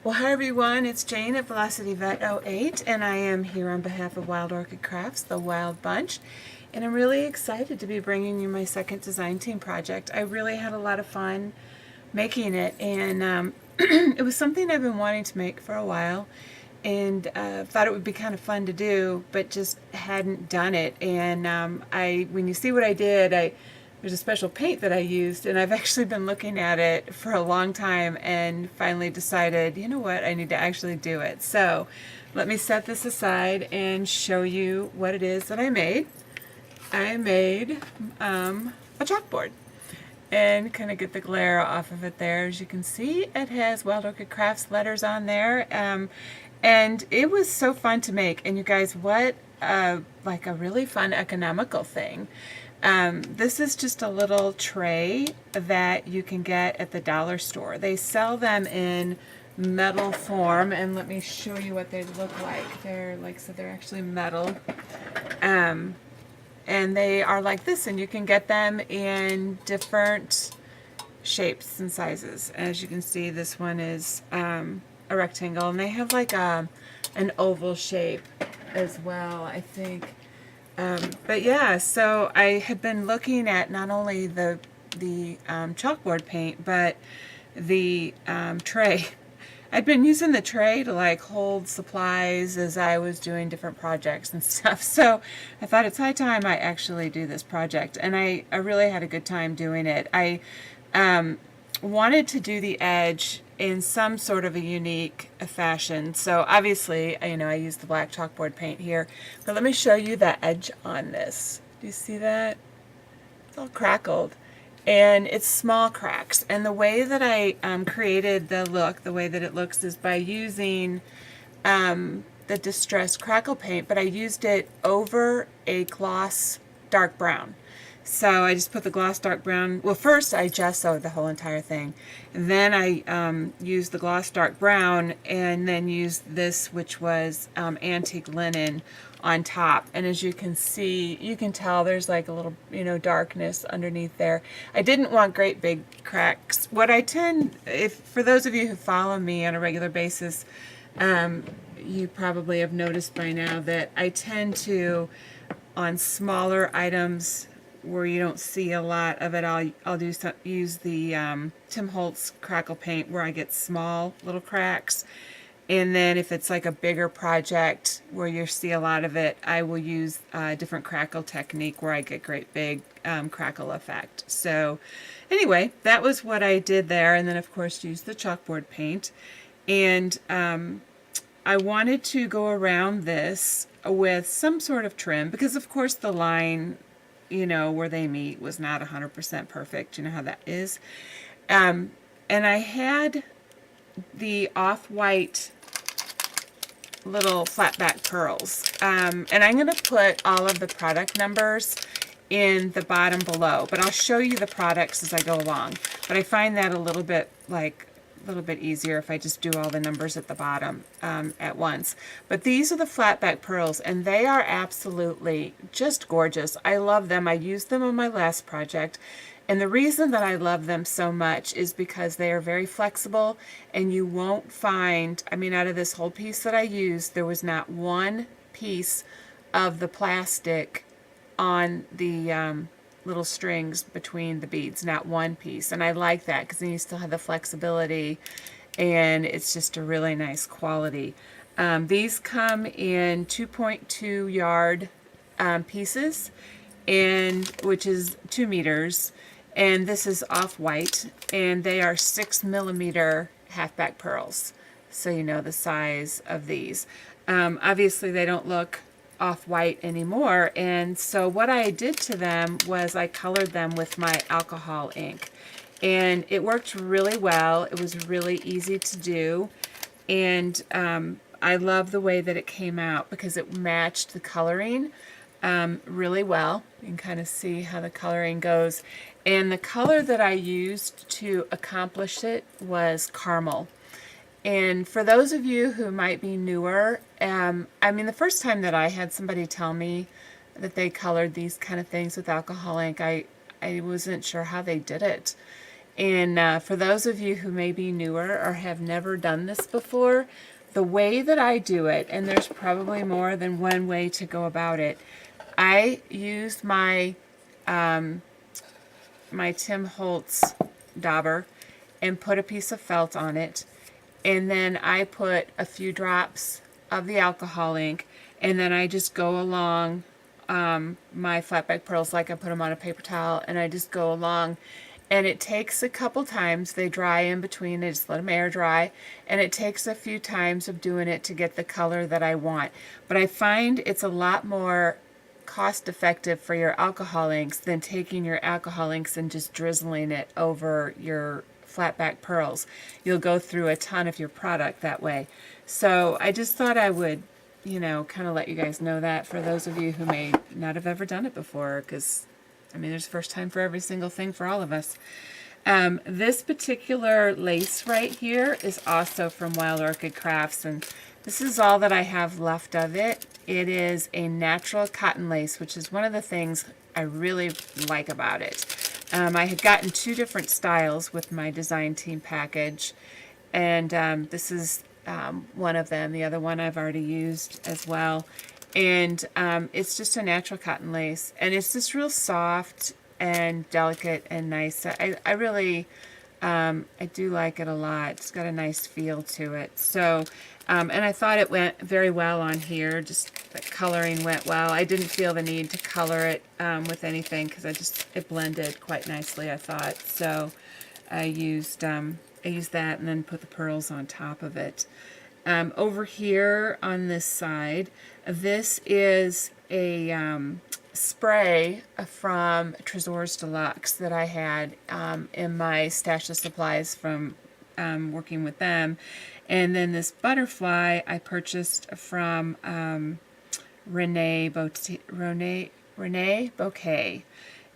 Well, hi everyone, it's Jane at Velocity Vet 08, and I am here on behalf of Wild Orchid Crafts, the Wild Bunch, and I'm really excited to be bringing you my second design team project. I really had a lot of fun making it, and it was something I've been wanting to make for a while, and thought it would be kind of fun to do, but just hadn't done it. And when you see what I did, there's a special paint that I used, and I've actually been looking at it for a long time and finally decided, you know what, I need to actually do it. So let me set this aside and show you what it is that I made. I made a chalkboard, and kind of get the glare off of it there. As you can see, it has Wild Orchid Crafts letters on there, and it was so fun to make. And you guys, what like a really fun economical thing. This is just a little tray that you can get at the dollar store. They sell them in metal form, and let me show you what they look like. They're like, so they're actually metal. And they are like this, and you can get them in different shapes and sizes. As you can see, this one is a rectangle, and they have like an oval shape as well, I think. But yeah, so I had been looking at not only the chalkboard paint, but the tray. I'd been using the tray to like hold supplies as I was doing different projects and stuff. So I thought it's high time I actually do this project, and I really had a good time doing it. I wanted to do the edge in some sort of a unique fashion. So obviously, you know, I used the black chalkboard paint here, but let me show you the edge on this. Do you see that? It's all crackled. And it's small cracks. And the way that I created the look, the way that it looks, is by using the distressed crackle paint, but I used it over a gloss dark brown. So I just put the gloss dark brown, well, first I gessoed the whole entire thing. And then I used the gloss dark brown, and then used this, which was antique linen, on top. And as you can see, you can tell there's like a little, you know, darkness underneath there. I didn't want great big cracks. What I tend, for those of you who follow me on a regular basis, you probably have noticed by now that I tend to, on smaller items where you don't see a lot of it, I'll use the Tim Holtz crackle paint where I get small little cracks. And then if it's like a bigger project where you see a lot of it, I will use a different crackle technique where I get great big crackle effect. So anyway, that was what I did there. And then of course use the chalkboard paint. And I wanted to go around this with some sort of trim, because of course the line, you know, where they meet was not 100% perfect. You know how that is. And I had the off-white little flat back pearls. And I'm going to put all of the product numbers in the bottom below, but I'll show you the products as I go along. But I find that a little bit easier if I just do all the numbers at the bottom at once. But these are the flat back pearls, and they are absolutely just gorgeous. I love them. I used them on my last project. And the reason that I love them so much is because they are very flexible, and you won't find, I mean, out of this whole piece that I used, there was not one piece of the plastic on the little strings between the beads, not one piece. And I like that because then you still have the flexibility, and it's just a really nice quality. These come in 2.2 yard pieces, and which is 2 meters. And this is off-white, and they are 6mm halfback pearls, so you know the size of these. Obviously they don't look off-white anymore, and so what I did to them was I colored them with my alcohol ink, and it worked really well. It was really easy to do, and I love the way that it came out because it matched the coloring really well. You can kind of see how the coloring goes. And the color that I used to accomplish it was caramel. And for those of you who might be newer, I mean, the first time that I had somebody tell me that they colored these kind of things with alcohol ink, I wasn't sure how they did it. And for those of you who may be newer or have never done this before, the way that I do it, and there's probably more than one way to go about it, I used my my Tim Holtz dauber and put a piece of felt on it, and then I put a few drops of the alcohol ink, and then I just go along my flatback pearls like I put them on a paper towel, and I just go along, and it takes a couple times. They dry in between. I just let them air dry, and it takes a few times of doing it to get the color that I want. But I find it's a lot more cost effective for your alcohol inks than taking your alcohol inks and just drizzling it over your flatback pearls. You'll go through a ton of your product that way. So I just thought I would, you know, kind of let you guys know that for those of you who may not have ever done it before, because I mean, there's a first time for every single thing for all of us. This particular lace right here is also from Wild Orchid Crafts, and this is all that I have left of it. It is a natural cotton lace, which is one of the things I really like about it. I had gotten 2 different styles with my design team package, and this is one of them. The other one I've already used as well. And it's just a natural cotton lace, and it's just real soft and delicate and nice. I really, I do like it a lot. It's got a nice feel to it. So, and I thought it went very well on here. Just the coloring went well. I didn't feel the need to color it with anything because it blended quite nicely, I thought. So I used that and then put the pearls on top of it. Over here on this side, this is a spray from Tresors Deluxe that I had in my stash of supplies from working with them. And then this butterfly I purchased from Renee Bouquet.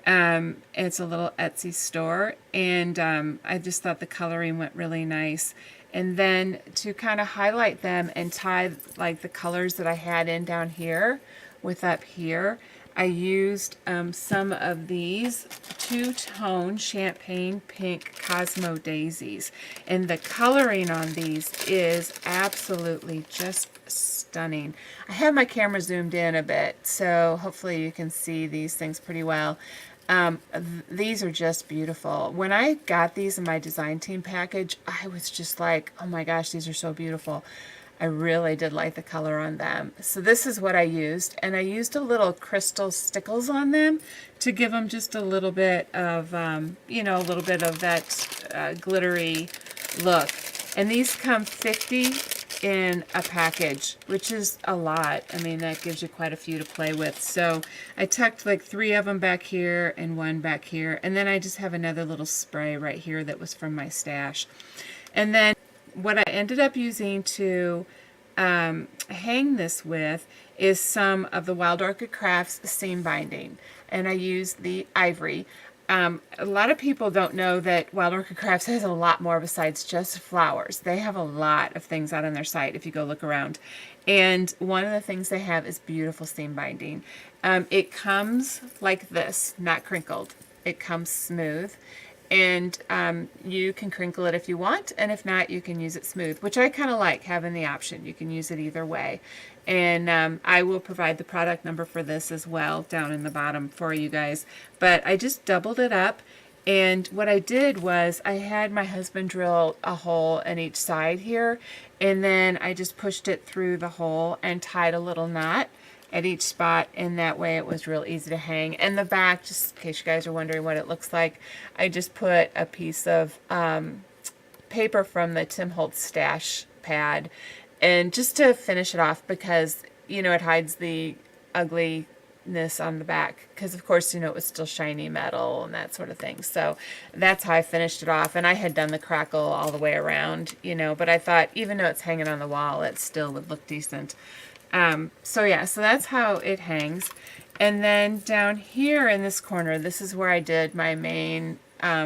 It's a little Etsy store, and I just thought the coloring went really nice. And then to kind of highlight them and tie like the colors that I had in down here with up here, I used some of these two-tone champagne pink Cosmo daisies. And the coloring on these is absolutely just stunning. I have my camera zoomed in a bit, so hopefully you can see these things pretty well. These are just beautiful. When I got these in my design team package, I was just like, oh my gosh, these are so beautiful. I really did like the color on them. So this is what I used, and I used a little crystal stickles on them to give them just a little bit of, you know, a little bit of that glittery look. And these come 50 in a package, which is a lot. I mean, that gives you quite a few to play with. So I tucked like 3 of them back here and 1 back here, and then I just have another little spray right here that was from my stash. And then what I ended up using to hang this with is some of the Wild Orchid Crafts seam binding, and I used the ivory. A lot of people don't know that Wild Orchid Crafts has a lot more besides just flowers. They have a lot of things out on their site if you go look around. And one of the things they have is beautiful seam binding. It comes like this, not crinkled. It comes smooth. And you can crinkle it if you want, and if not, you can use it smooth, which I kind of like having the option. You can use it either way. And I will provide the product number for this as well down in the bottom for you guys. But I just doubled it up, and what I did was I had my husband drill a hole in each side here, and then I just pushed it through the hole and tied a little knot at each spot, and that way it was real easy to hang. And the back, just in case you guys are wondering what it looks like, I just put a piece of paper from the Tim Holtz stash pad, and just to finish it off, because you know it hides the ugliness on the back, because of course you know it was still shiny metal and that sort of thing. So that's how I finished it off, and I had done the crackle all the way around, you know, but I thought even though it's hanging on the wall, it still would look decent. So yeah, so that's how it hangs. And then down here in this corner, this is where I did my main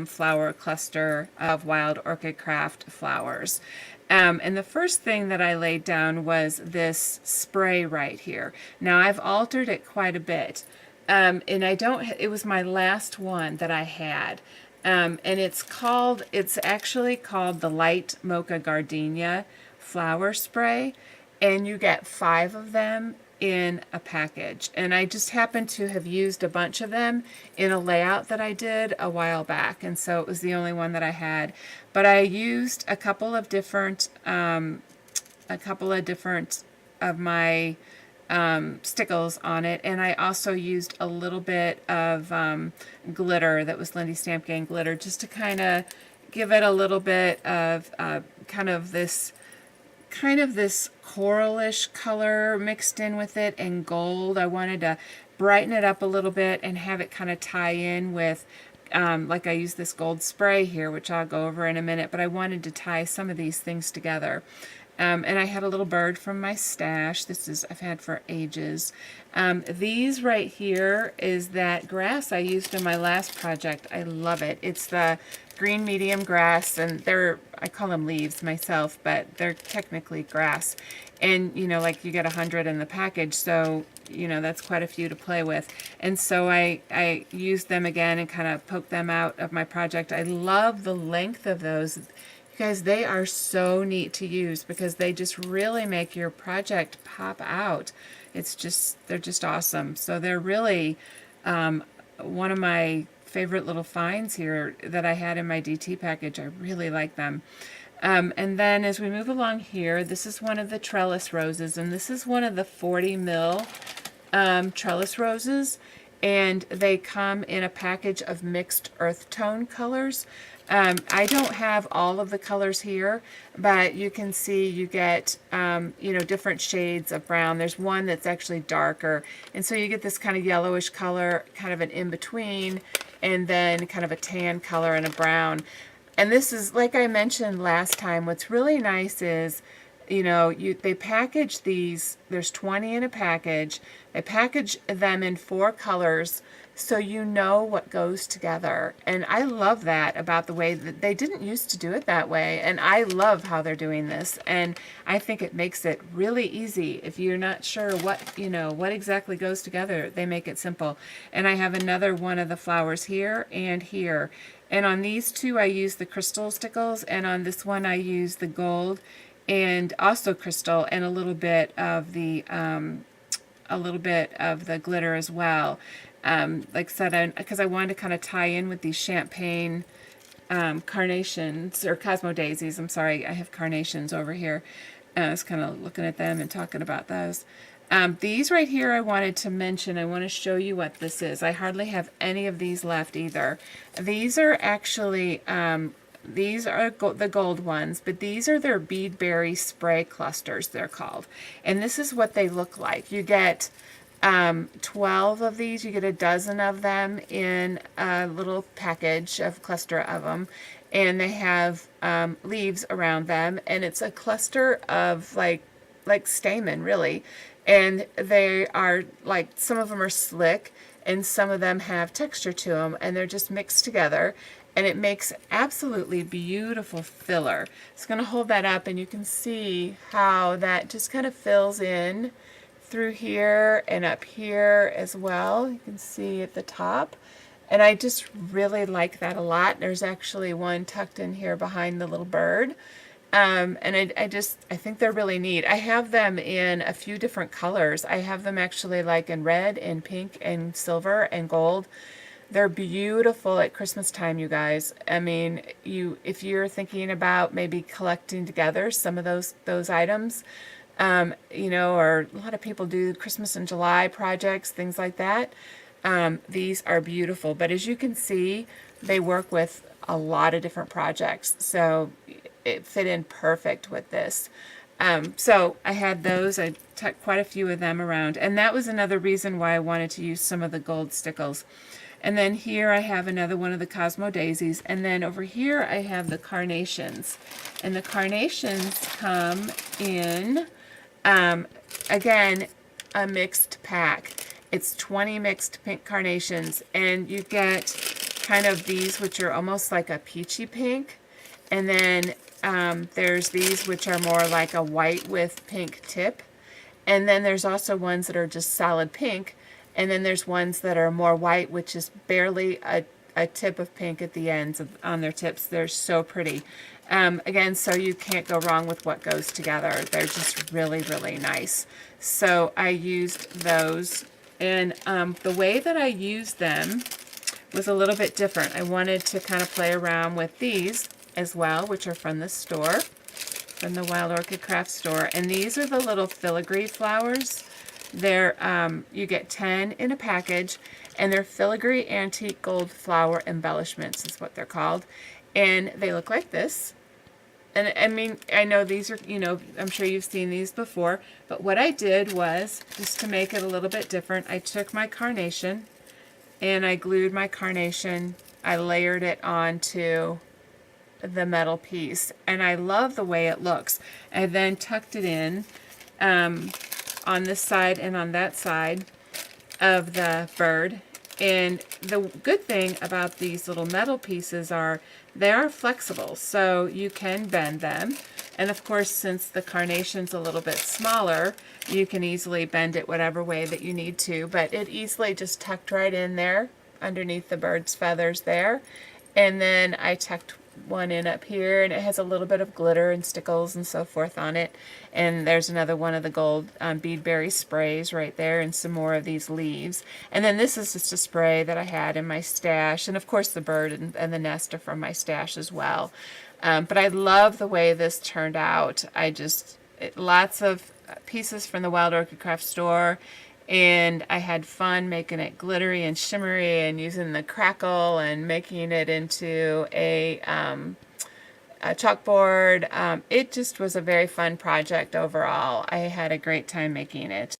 flower cluster of Wild Orchid Craft flowers. And the first thing that I laid down was this spray right here. Now I've altered it quite a bit. And it was my last one that I had. And it's actually called the Light Mocha Gardenia Flower Spray. And you get 5 of them in a package. And I just happened to have used a bunch of them in a layout that I did a while back. And so it was the only one that I had. But I used a couple of different of my stickles on it, and I also used a little bit of glitter that was Lindy Stamp Gang glitter, just to kind of give it a little bit of kind of this coralish color mixed in with it, and gold. I wanted to brighten it up a little bit and have it kind of tie in with like I used this gold spray here, which I'll go over in a minute, but I wanted to tie some of these things together. And I had a little bird from my stash. I've had for ages. These right here is that grass I used in my last project. I love it. It's the green medium grass, and I call them leaves myself, but they're technically grass. And, like you get 100 in the package, so, that's quite a few to play with. And so I used them again and kind of poked them out of my project. I love the length of those. Guys, they are so neat to use because they just really make your project pop out. They're just awesome. So they're really one of my favorite little finds here that I had in my DT package. I really like them. And then as we move along here, this is one of the trellis roses, and this is one of the 40 mil trellis roses, and they come in a package of mixed earth tone colors. I don't have all of the colors here, but you can see you get, different shades of brown. There's one that's actually darker, and so you get this kind of yellowish color, kind of an in-between, and then kind of a tan color and a brown. And this is, like I mentioned last time, what's really nice is, they package these, there's 20 in a package. They package them in 4 colors, so you know what goes together. And I love that about the way that they didn't used to do it that way. And I love how they're doing this. And I think it makes it really easy. If you're not sure what exactly goes together, they make it simple. And I have another one of the flowers here and here. And on these two, I use the crystal stickles. And on this one, I use the gold and also crystal, and a little bit of the glitter as well. Like I said, because I wanted to kind of tie in with these champagne carnations, or Cosmo daisies. I'm sorry, I have carnations over here. I was kind of looking at them and talking about those. These right here I wanted to mention. I want to show you what this is. I hardly have any of these left either. These are actually, these are the gold ones, but these are their bead berry spray clusters, they're called. And this is what they look like. You get 12 of these. You get a dozen of them in a little package, of cluster of them, and they have leaves around them, and it's a cluster of like stamen, really. And they are like, some of them are slick and some of them have texture to them, and they're just mixed together, and it makes absolutely beautiful filler. It's going to hold that up, and you can see how that just kind of fills in through here and up here as well. You can see at the top, and I just really like that a lot. There's actually one tucked in here behind the little bird, and I think they're really neat. I have them in a few different colors. I have them actually like in red and pink and silver and gold. They're beautiful at Christmas time, you guys. I mean, if you're thinking about maybe collecting together some of those items, or a lot of people do Christmas in July projects, things like that. These are beautiful, but as you can see, they work with a lot of different projects, so it fit in perfect with this. So I had those. I took quite a few of them around, and that was another reason why I wanted to use some of the gold stickles. And then here I have another one of the Cosmo daisies, and then over here I have the carnations, and the carnations come in again, a mixed pack. It's 20 mixed pink carnations, and you get kind of these, which are almost like a peachy pink, and then there's these which are more like a white with pink tip, and then there's also ones that are just solid pink, and then there's ones that are more white, which is barely a tip of pink at the ends on their tips. They're so pretty. Again, so you can't go wrong with what goes together. They're just really, really nice. So I used those, and the way that I used them was a little bit different. I wanted to kind of play around with these as well, which are from the store, from the Wild Orchid Craft store. And these are the little filigree flowers. They're, you get 10 in a package, and they're filigree antique gold flower embellishments is what they're called. And they look like this. And I mean, I know these are, you know, I'm sure you've seen these before, but what I did was, just to make it a little bit different, I took my carnation and I glued my carnation, I layered it onto the metal piece, and I love the way it looks. I then tucked it in on this side and on that side of the bird. And the good thing about these little metal pieces are they are flexible, so you can bend them. And of course, since the carnation's a little bit smaller, you can easily bend it whatever way that you need to, but it easily just tucked right in there underneath the bird's feathers there. And then I tucked one in up here, and it has a little bit of glitter and stickles and so forth on it. And there's another one of the gold beadberry sprays right there, and some more of these leaves. And then this is just a spray that I had in my stash, and of course the bird and the nest are from my stash as well. But I love the way this turned out. Lots of pieces from the Wild Orchid Craft store, and I had fun making it glittery and shimmery and using the crackle and making it into a chalkboard. It just was a very fun project overall. I had a great time making it.